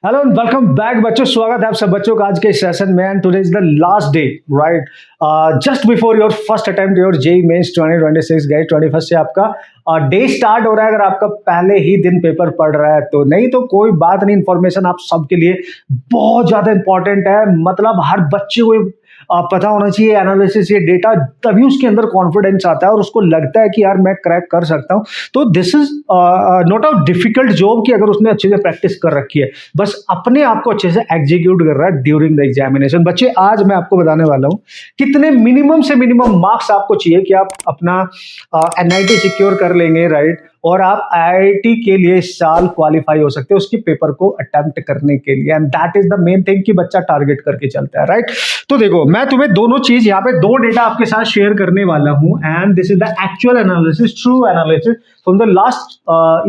Hello and welcome back बच्चों। स्वागत है आप सब बच्चों का आज के सेशन में। And today is the last day, right? Just before your first attempt your JEE Mains 2026 गए 21 से आपका डे स्टार्ट हो रहा है। अगर आपका पहले ही दिन पेपर पढ़ रहा है तो नहीं तो कोई बात नहीं, इंफॉर्मेशन आप सबके लिए बहुत ज्यादा इंपॉर्टेंट है। मतलब हर बच्चे को पता होना चाहिए एनालिसिस, ये डेटा, तभी उसके अंदर कॉन्फिडेंस आता है और उसको लगता है कि यार मैं क्रैक कर सकता हूं। तो this is not a difficult job कि अगर उसने अच्छे से प्रैक्टिस कर रखी है, बस अपने आप को अच्छे से एग्जीक्यूट कर रहा है ड्यूरिंग द एग्जामिनेशन। बच्चे आज मैं आपको बताने वाला हूं कितने मिनिमम से मिनिमम मार्क्स आपको चाहिए कि आप अपना एनआईटी सिक्योर कर लेंगे, राइट? और आप आईआईटी के लिए इस साल क्वालिफाई हो सकते हैं उसकी पेपर को अटेम्प्ट करने के लिए। And that is the main thing कि बच्चा टारगेट करके चलता है, राइट? तो देखो, मैं तुम्हें दोनों चीज यहाँ पे दो डेटा आपके साथ शेयर करने वाला हूं। And this is the actual analysis, true analysis from the last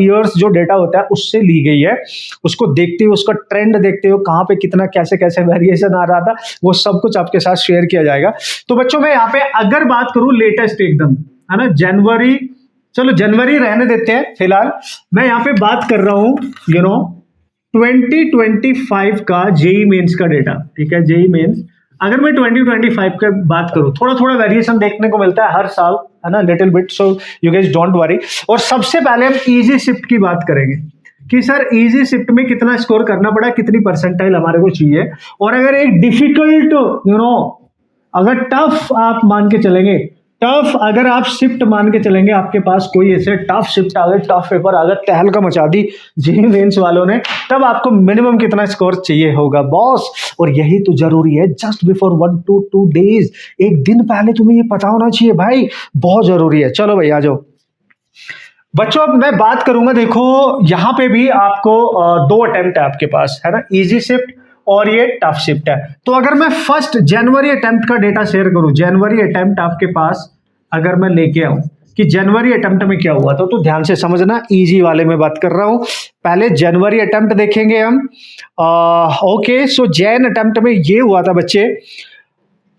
years. जो डेटा होता है उससे ली गई है, उसको देखते हुए, उसका ट्रेंड देखते हुए, कहाँ पे कितना कैसे कैसे वेरिएशन आ रहा था, वो सब कुछ आपके साथ शेयर किया जाएगा। तो बच्चों मैं यहाँ पे अगर बात करूं लेटेस्ट एकदम, है ना, जनवरी, चलो जनवरी रहने देते हैं फिलहाल। मैं यहाँ पे बात कर रहा हूं 2025 का जेई मेंस का डेटा, ठीक है? जेई मेंस अगर मैं 2025 की बात करूं, थोड़ा थोड़ा वेरिएशन देखने को मिलता है हर साल, है ना, little bit, so you guys don't worry. और सबसे पहले हम इजी शिफ्ट की बात करेंगे कि सर इजी शिफ्ट में कितना स्कोर करना पड़ा, कितनी परसेंटाइल हमारे को चाहिए। और अगर एक डिफिकल्ट अगर टफ आप मान के चलेंगे, टफ अगर आप शिफ्ट मान के चलेंगे, आपके पास कोई ऐसे टफ शिफ्ट आ गए, टफ पेपर आ गए, तहलका मचा दी जेईई मेंस वालों ने, तब आपको मिनिमम कितना स्कोर चाहिए होगा बॉस? और यही तो जरूरी है, जस्ट बिफोर 1 to 2 डेज, एक दिन पहले तुम्हें ये पता होना चाहिए भाई, बहुत जरूरी है। चलो भाई आ जाओ बच्चों। अब मैं बात करूंगा, देखो यहां पे भी आपको दो अटेम्प्ट है आपके पास, है ना, इजी शिफ्ट और ये टफ शिफ्ट है। तो अगर मैं फर्स्ट जनवरी अटेम्प्ट का डेटा शेयर करूं, जनवरी अटेम्प्ट आपके पास अगर मैं लेके आऊं कि जनवरी अटेम्प्ट में क्या हुआ था, तो ध्यान से समझना, इजी वाले में बात कर रहा हूं। पहले जनवरी अटेम्प्ट देखेंगे हम। ओके, सो जैन अटेम्प्ट में ये हुआ था बच्चे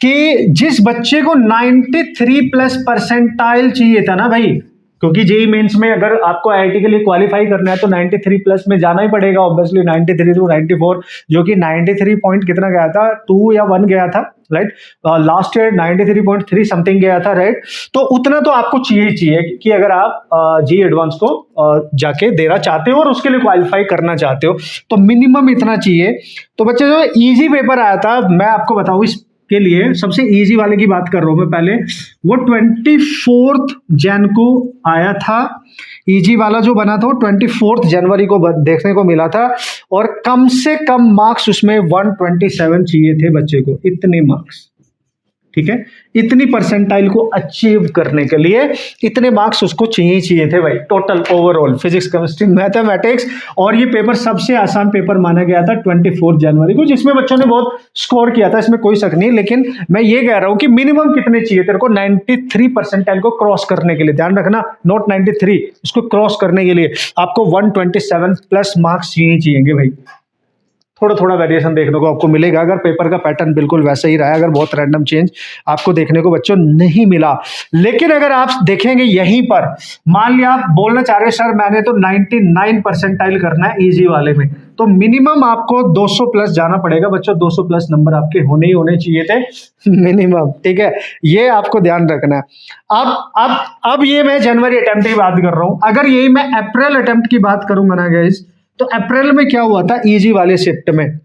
कि जिस बच्चे को 93 प्लस परसेंटाइल चाहिए था ना भाई, क्योंकि जेईई मेंस में अगर आपको आईआईटी के लिए क्वालिफाई करना है तो 93 प्लस में जाना ही पड़ेगा ऑब्वियसली, 93 टू 94, जो कि 93 पॉइंट कितना गया था, 2 या 1 गया था, राइट? लास्ट ईयर 93.3 समथिंग गया था, राइट? तो उतना तो आपको चाहिए कि अगर आप जेईई एडवांस को जाके देना चाहते हो और उसके लिए क्वालिफाई करना चाहते हो, तो मिनिमम इतना चाहिए। तो बच्चे जो इजी पेपर आया था, मैं आपको बताऊं इस के लिए सबसे इजी वाले की बात कर रहा हूं मैं पहले, वो 24 जैन को आया था। इजी वाला जो बना था वो 24 जनवरी को देखने को मिला था। और कम से कम मार्क्स उसमें 127 चाहिए थे बच्चे को, इतने मार्क्स, ठीक है? इतनी परसेंटाइल को अचीव करने के लिए इतने मार्क्स उसको चाहिए थे भाई, total overall physics, chemistry, mathematics. और ये पेपर सबसे आसान पेपर माना गया था 24 जनवरी को, जिसमें बच्चों ने बहुत स्कोर किया था, इसमें कोई शक नहीं। लेकिन मैं ये कह रहा हूं कि मिनिमम कितने चाहिए तेरे को 93 परसेंटाइल को क्रॉस करने के लिए, ध्यान रखना, नॉट 93, उसको क्रॉस करने के लिए आपको 127 प्लस मार्क्स चाहिए भाई। थोड़ा थोड़ा वेरिएशन देखने को आपको मिलेगा अगर पेपर का पैटर्न बिल्कुल वैसा ही रहा, अगर बहुत रैंडम चेंज आपको देखने को बच्चों नहीं मिला। लेकिन अगर आप देखेंगे यहीं पर, मान लिया आप बोलना चाह रहे हैं सर मैंने तो 99 परसेंटाइल करना है इजी वाले में, तो मिनिमम आपको 200 प्लस जाना पड़ेगा बच्चों। 200 प्लस नंबर आपके होने चाहिए थे मिनिमम, ठीक है? ये आपको ध्यान रखना है। अब ये मैं जनवरी अटेम्प्ट की बात कर रहा हूं। अगर यही मैं अप्रैल अटेम्प्ट की बात करूंगा ना गाइस, तो अप्रैल में क्या हुआ था इजी वाले शिफ्ट में?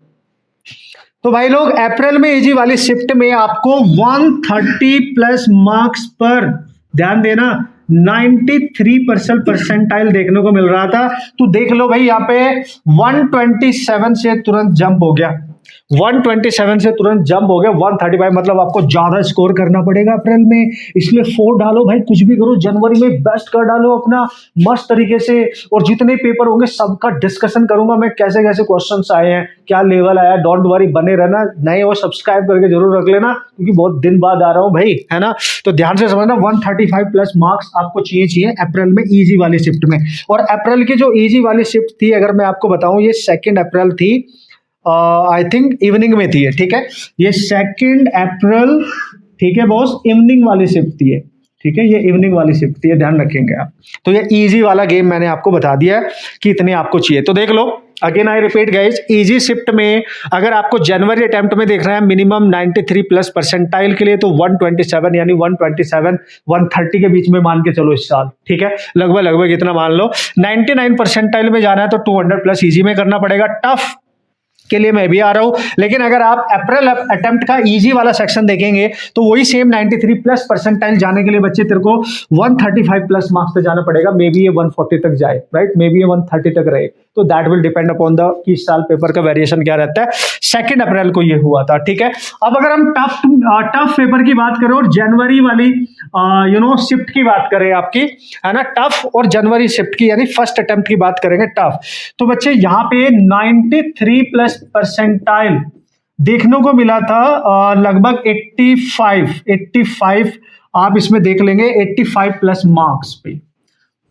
तो भाई लोग अप्रैल में इजी वाली शिफ्ट में आपको 130 प्लस मार्क्स पर, ध्यान देना, 93 परसेंटाइल देखने को मिल रहा था। तो देख लो भाई यहाँ पे 127 से तुरंत जंप हो गया, 127 से तुरंत जंप हो गया 135। मतलब आपको ज्यादा स्कोर करना पड़ेगा अप्रैल में, इसलिए 4 डालो भाई, कुछ भी करो, जनवरी में बेस्ट कर डालो अपना मस्त तरीके से। और जितने पेपर होंगे सबका डिस्कशन करूंगा मैं, कैसे कैसे क्वेश्चंस आए हैं, क्या लेवल आया, डोंट वरी, बने रहना। नए हो सब्सक्राइब करके जरूर रख लेना, क्योंकि बहुत दिन बाद आ रहा हूं भाई, है ना? तो ध्यान से समझना, 135 प्लस मार्क्स आपको चाहिए अप्रैल में इजी वाली शिफ्ट में। और अप्रैल की जो इजी वाली शिफ्ट थी, अगर मैं आपको बताऊं, ये 2 अप्रैल थी, आई थिंक इवनिंग में थी, ठीक है? ये 2 अप्रैल, ठीक है बॉस, इवनिंग वाली शिफ्ट थी है, ठीक है? ये इवनिंग वाली शिफ्ट थी, ध्यान रखेंगे आप। तो ये इजी वाला गेम मैंने आपको बता दिया है कि इतने आपको चाहिए। तो देख लो again I repeat guys, easy shift में अगर आपको जनवरी अटेम्प्ट में देखना है मिनिमम 93 प्लस परसेंटाइल के लिए तो 127 यानी 127 130 के बीच में मान के चलो इस साल, ठीक है, लगभग इतना मान लो। 99 परसेंटाइल में जाना है तो 200 प्लस इजी में करना पड़ेगा। टफ के लिए मैं भी आ रहा हूं, लेकिन अगर आप अप्रैल अटेम्प्ट का इजी वाला सेक्शन देखेंगे तो वही सेम 93 प्लस परसेंटाइल जाने के लिए बच्चे तेरे को 135 प्लस मार्क्स पे जाना पड़ेगा। मे बी ये 140 तक जाए, राइट, मे बी ये 130 तक रहे, तो that will depend upon the कि इस साल पेपर का वेरिएशन क्या रहता है। 2 अप्रैल को ये हुआ था, ठीक है। अब अगर हम टफ पेपर की बात करें और जनवरी वाली शिफ्ट की बात करें आपकी, है ना, टफ और जनवरी शिफ्ट की यानी फर्स्ट अटेम्प्ट की बात करेंगे टफ, तो बच्चे यहाँ पे 93 प्लस परसेंटाइल देखने को मिला था, लगभग 85 आप इसमें देख लेंगे 85 प्लस मार्क्स पे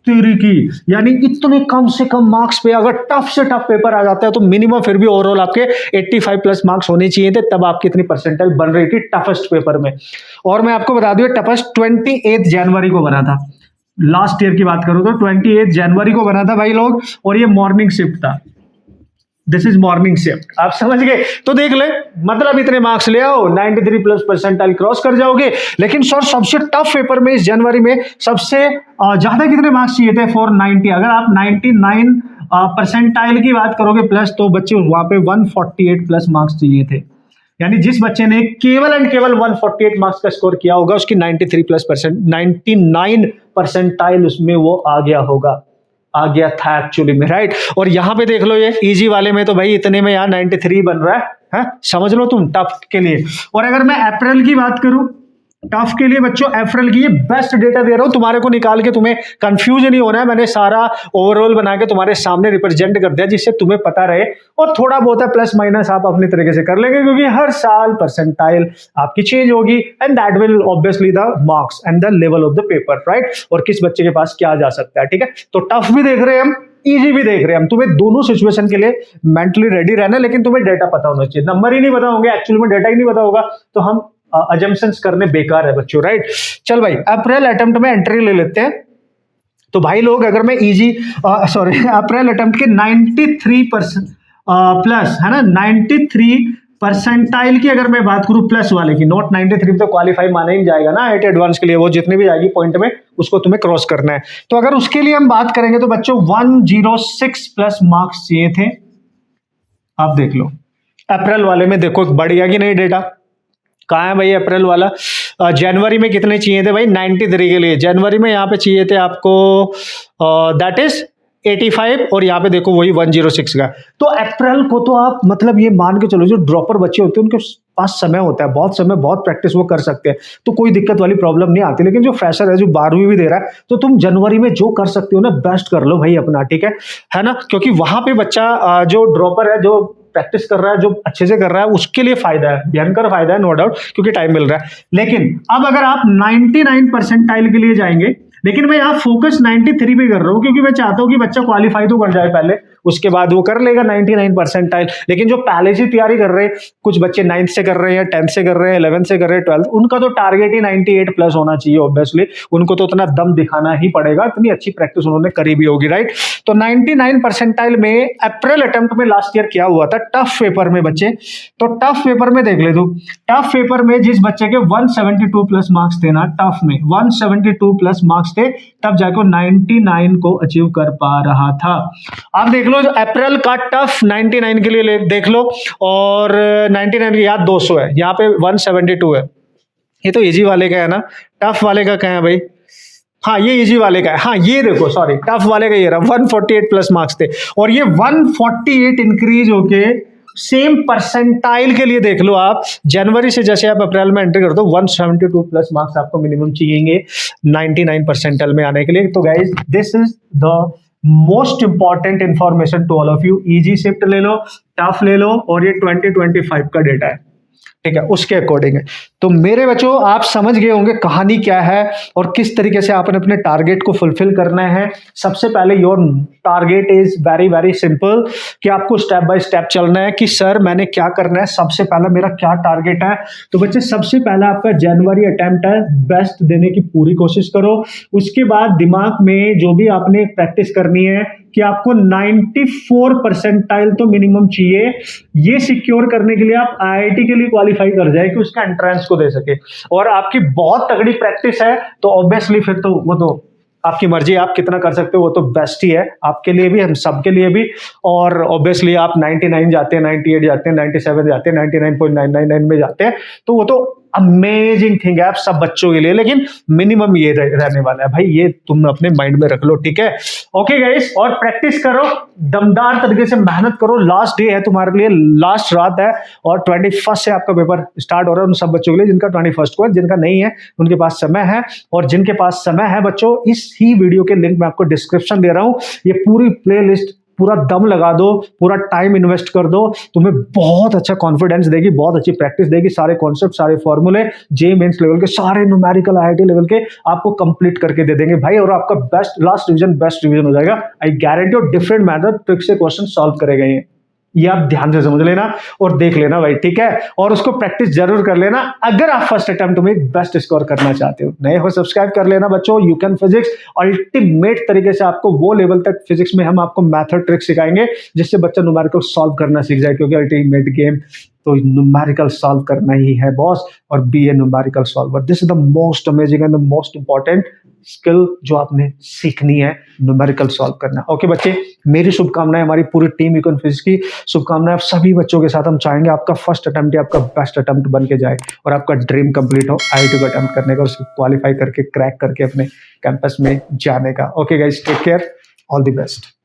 तेरी की, यानी इतने कम से कम मार्क्स पे अगर टफ से टफ पेपर आ जाता है तो मिनिमम फिर भी ओवरऑल आपके 85 प्लस मार्क्स होने चाहिए थे, तब आपकी इतनी परसेंटाइल बन रही थी टफेस्ट पेपर में। और मैं आपको बता दूं टफेस्ट 28 जनवरी को बना था, लास्ट ईयर की बात करूं तो 28 जनवरी को बना था भाई लोग, और ये मॉर्निंग शिफ्ट था। दिस इज मॉर्निंग शिफ्ट, आप समझ गए। तो देख ले, मतलब इतने मार्क्स ले आओ 93 प्लस परसेंटाइल क्रॉस कर जाओगे। लेकिन सर सबसे टफ पेपर में इस जनवरी में सबसे ज्यादा कितने मार्क्स चाहिए थे? 490। अगर आप 99 परसेंटाइल की बात करोगे प्लस, तो बच्चे वहां पे 148 प्लस मार्क्स चाहिए थे। यानी जिस बच्चे ने केवल एंड केवल 148 मार्क्स का स्कोर किया होगा उसकी 93 प्लस परसेंट 99 परसेंटाइल उसमें वो आ गया था एक्चुअली में, राइट। और यहां पे देख लो ये इजी वाले में तो भाई इतने में यार 93 बन रहा है, समझ लो तुम टफ के लिए। और अगर मैं अप्रैल की बात करूं, टफ के लिए बच्चों अप्रैल की ये बेस्ट डेटा दे रहा हूं तुम्हारे को निकाल के, तुम्हें कंफ्यूज नहीं होना है। मैंने सारा ओवरऑल बना के तुम्हारे सामने रिप्रेजेंट कर दिया जिससे तुम्हें पता रहे, और थोड़ा बहुत है प्लस माइनस आप अपने तरीके से कर लेंगे क्योंकि हर साल परसेंटाइल आपकी चेंज होगी and that will obviously the marks and the level of the paper, right. और किस बच्चे के पास क्या जा सकता है, ठीक है। तो टफ भी देख रहे हैं हम, इजी भी देख रहे हैं हम, तुम्हें दोनों सिचुएशन के लिए मेंटली रेडी रहना, लेकिन तुम्हें डेटा पता होना चाहिए। नंबर ही नहीं पता होंगे, एक्चुअली में डेटा ही नहीं पता होगा तो हम अजम्पशंस करने बेकार है बच्चों, राइट। चल भाई अप्रैल अटेम्प्ट में एंट्री ले लेते हैं। तो भाई लोग अगर मैं अप्रैल अटेम्प्ट के 93% प्लस, है ना, 93 परसेंटाइल की अगर मैं बात करूं प्लस वाले की, नॉट 93 तो क्वालिफाई माना ही जाएगा ना 8 एडवांस के लिए, वो जितनी भी आएगी पॉइंट में उसको तुम्हें क्रॉस करना है। तो अगर उसके लिए हम बात करेंगे तो बच्चों 106 प्लस मार्क्स चाहिए थे। आप देख लो अप्रैल वाले में, देखो बढ़िया कि नहीं डेटा, कहाँ है भाई अप्रैल वाला। जनवरी में कितने चाहिए थे भाई? 93 के लिए जनवरी में यहाँ पे चाहिए थे आपको दैट इज 85, और यहाँ पे देखो वही 106 का। तो अप्रैल को तो आप मतलब ये मान के चलो जो ड्रॉपर बच्चे होते हैं उनके पास समय होता है, बहुत समय, बहुत प्रैक्टिस वो कर सकते हैं, तो कोई दिक्कत वाली प्रॉब्लम नहीं आती। लेकिन जो फ्रेशर है जो 12वीं भी दे रहा है, तो तुम जनवरी में जो कर सकते हो ना बेस्ट कर लो भाई अपना, ठीक है ना, क्योंकि वहां पे बच्चा जो ड्रॉपर है, जो प्रैक्टिस कर रहा है, जो अच्छे से कर रहा है, उसके लिए फायदा है, भयंकर फायदा है, नो डाउट, क्योंकि टाइम मिल रहा है। लेकिन अब अगर आप 99 परसेंटाइल के लिए जाएंगे, लेकिन मैं यहाँ फोकस 93 पे कर रहा हूँ क्योंकि मैं चाहता हूँ कि बच्चा क्वालिफाई तो कर जाए पहले, उसके बाद वो कर लेगा 99 परसेंटाइल। लेकिन जो पहले से तैयारी कर रहे हैं, कुछ बच्चे 9th से कर रहे हैं, 10th से कर रहे हैं, 11th से कर रहे हैं, 12th, उनका तो टारगेट ही 98 प्लस होना चाहिए ऑब्वियसली। उनको तो उतना दम दिखाना ही पड़ेगा, इतनी अच्छी प्रैक्टिस उन्होंने करी भी होगी, राइट। तो 99 परसेंटाइल में अप्रैल अटेम्प्ट में लास्ट ईयर क्या हुआ था टफ पेपर में बच्चे, तो टफ पेपर में देख ले तू, टफ पेपर में जिस बच्चे के 172 प्लस मार्क्स थे ना, टफ में 172 प्लस मार्क्स थे, तब जाकर 99 को अचीव कर पा रहा था। आप देख लो अप्रैल का टफ 99 के लिए देख लो, और 99 के याद 200 है, यहाँ पे 172 है। ये तो इजी वाले का है ना, टफ वाले का क्या है भाई? हाँ ये इजी वाले का है, हाँ ये देखो सॉरी टफ वाले का ये रहा 148 प्लस मार्क्स थे, और ये 148 इंक्रीज होके सेम परसेंटाइल के लिए देख लो आप, जनवरी से जैसे आप अप्रैल में एंट्री कर दो 172 प्लस मार्क्स आपको मिनिमम चाहिए 99 परसेंटाइल में आने के लिए। तो guys this is the most important information to all of you. Easy shift ले लो, टफ ले लो, और ये 2025 का डेटा है, ठीक है, उसके अकॉर्डिंग है। तो मेरे बच्चों आप समझ गए होंगे कहानी क्या है और किस तरीके से आपने अपने टारगेट को फुलफिल करना है। सबसे पहले your target is very very simple, कि आपको स्टेप बाय स्टेप चलना है कि सर मैंने क्या करना है, सबसे पहला मेरा क्या टारगेट है। तो बच्चे सबसे पहला आपका जनवरी अटेम्प्ट है, बेस्ट देने की पूरी कोशिश करो। उसके बाद दिमाग में जो भी आपने प्रैक्टिस करनी है कि आपको 94 परसेंटाइल तो मिनिमम चाहिए। ये सिक्योर करने के लिए आप आईआईटी के लिए क्वालिफाई कर जाए कि उसका एंट्रेंस को दे सके, और आपकी बहुत तगड़ी प्रैक्टिस है तो ऑब्वियसली फिर तो वो तो आपकी मर्जी, आप कितना कर सकते हो, वो तो बेस्ट ही है आपके लिए भी, हम सबके लिए भी। और ऑब्वियसली आप 99 जाते हैं, 98 जाते हैं, 97 जाते हैं, 99.999 में जाते हैं, तो वो तो अमेजिंग थिंग है आप सब बच्चों के लिए। लेकिन मिनिमम ये रहने वाला है भाई, ये तुम अपने माइंड में रख लो, ठीक है। ओके गाइस, और प्रैक्टिस करो, दमदार तरीके से मेहनत करो। लास्ट डे है तुम्हारे लिए, लास्ट रात है, और 21 से आपका पेपर स्टार्ट हो रहा है उन सब बच्चों के लिए जिनका 21 को है। जिनका नहीं है उनके पास समय है, और जिनके पास समय है बच्चों, इस ही वीडियो के लिंक मैं आपको डिस्क्रिप्शन दे रहा हूं, ये पूरी प्लेलिस्ट पूरा दम लगा दो, पूरा टाइम इन्वेस्ट कर दो, तुम्हें बहुत अच्छा कॉन्फिडेंस देगी, बहुत अच्छी प्रैक्टिस देगी। सारे कॉन्सेप्ट, सारे फॉर्मूले, जे मेंस लेवल के, सारे न्यूमेरिकल आईआईटी लेवल के आपको कंप्लीट करके दे देंगे भाई, और आपका best last revision best revision हो जाएगा। आई गारंटी, और डिफरेंट मेथड ट्रिक से क्वेश्चन सॉल्व करेगा ये आप ध्यान से समझ लेना और देख लेना भाई, ठीक है। और उसको प्रैक्टिस जरूर कर लेना अगर आप फर्स्ट अटेम्प्ट में बेस्ट स्कोर करना चाहते हो। नए हो सब्सक्राइब कर लेना बच्चों। यू कैन फिजिक्स अल्टीमेट तरीके से आपको वो लेवल तक फिजिक्स में हम आपको मैथड ट्रिक सिखाएंगे जिससे बच्चा न्यूमेरिकल सॉल्व करना सीख जाए, क्योंकि अल्टीमेट गेम तो न्यूमेरिकल सॉल्व करना ही है बॉस, और be a numerical solver. This is the most amazing and the most important skill जो आपने सीखनी है, न्यूमेरिकल सॉल्व करना। ओके बच्चे, मेरी शुभकामनाएं, हमारी पूरी टीम यूकॉन फिजिक्स की शुभकामनाएं आप सभी बच्चों के साथ। हम चाहेंगे आपका फर्स्ट अटेम्प्ट आपका बेस्ट अटेम्प्ट बन के जाए और आपका ड्रीम कंप्लीट हो आईआईटी को अटेम्प्ट करने का, उसको क्वालिफाई करके क्रैक करके अपने कैंपस में जाने का। Okay guys, take care, all the best.